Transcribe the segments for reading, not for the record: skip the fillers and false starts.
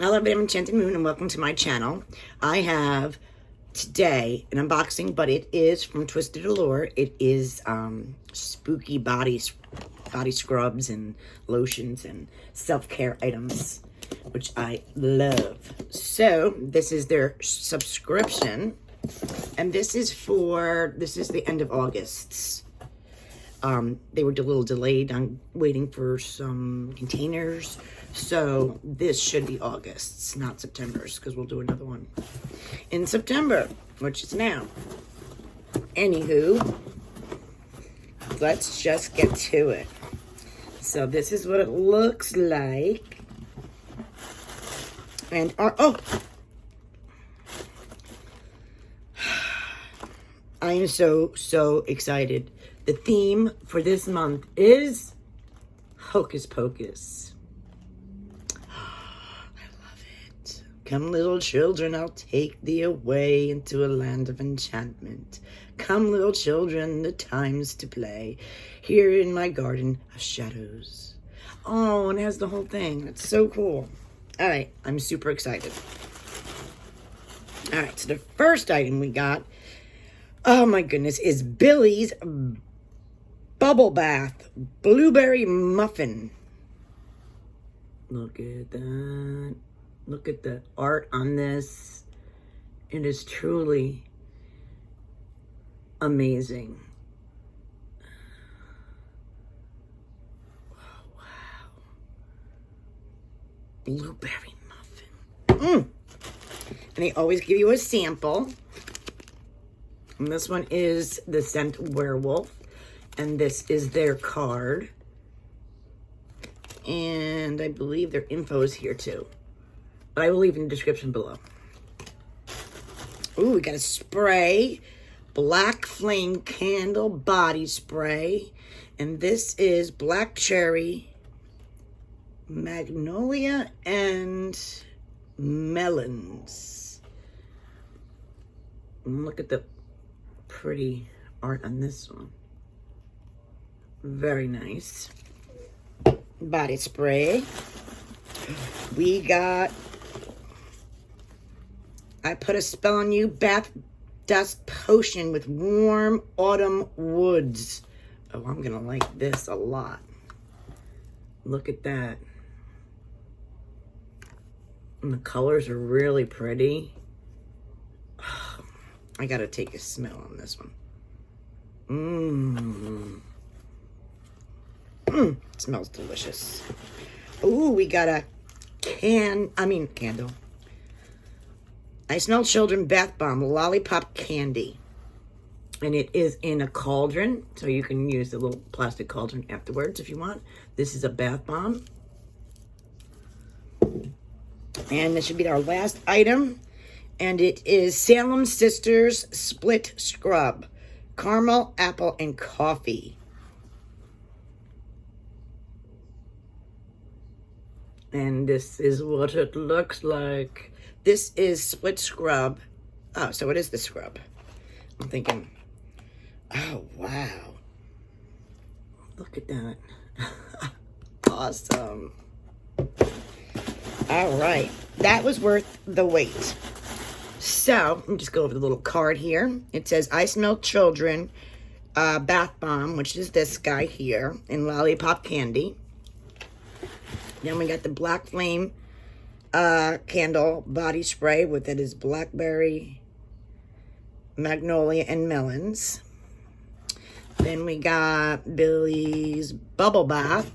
Hello, I'm Enchanted Moon, and welcome to my channel. I have today an unboxing, but it is from Twisted Allure. It is spooky body scrubs and lotions and self-care items, which I love. So this is their subscription, and this is the end of August. They were a little delayed on waiting for some containers. So this should be August's, not September's, because we'll do another one in September, which is now. Anywho, let's just get to it. So this is what it looks like. And, I am so excited. The theme for this month is Hocus Pocus. I love it. Come, little children, I'll take thee away into a land of enchantment. Come, little children, the time's to play here in my garden of shadows. Oh, and it has the whole thing. That's so cool. All right, I'm super excited. All right, so the first item we got, oh my goodness, is Billy's Bubble Bath Blueberry Muffin. Look at that. Look at the art on this. It is truly amazing. Oh, wow. Blueberry muffin. And they always give you a sample. And this one is the scent Werewolf. And this is their card. And I believe their info is here too. But I will leave in the description below. Ooh, we got a spray. Black Flame Candle Body Spray. And this is Black Cherry, Magnolia, and Melons. And look at the pretty art on this one. Very nice. Body spray. We got I Put a Spell on You Bath Dust Potion with Warm Autumn Woods. Oh, I'm gonna like this a lot. Look at that. And the colors are really pretty. I gotta take a smell on this one. Smells delicious. Ooh, we got a candle. I Smell Children Bath Bomb Lollipop Candy. And it is in a cauldron, so you can use the little plastic cauldron afterwards if you want. This is a bath bomb. And this should be our last item. And it is Salem Sisters Split Scrub. Caramel, apple, and coffee. And this is what it looks like. This is split scrub. Oh, so it is the scrub. I'm thinking, oh, wow. Look at that. Awesome. All right. That was worth the wait. So, let me just go over the little card here. It says, I Smell Children Bath Bomb, which is this guy here, and Lollipop Candy. Then we got the Black Flame Candle Body Spray with it is Blackberry, Magnolia, and Melons. Then we got Billy's Bubble Bath,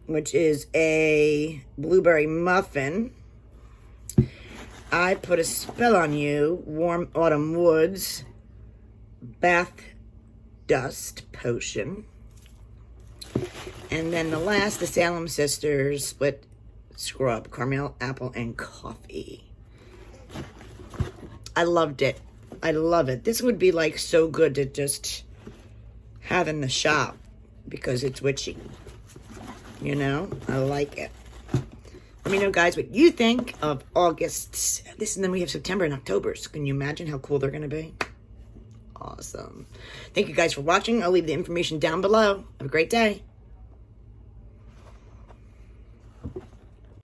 which is a Blueberry Muffin. I Put a Spell on You, Warm Autumn Woods, Bath Dust Potion. And then the last, the Salem Sisters Split Scrub, Caramel, Apple, and Coffee. I loved it. I love it. This would be like so good to just have in the shop because it's witchy. You know, I like it. Let me know, guys, what you think of August. And then we have September and October. So can you imagine how cool they're going to be? Awesome. Thank you guys for watching. I'll leave the information down below. Have a great day.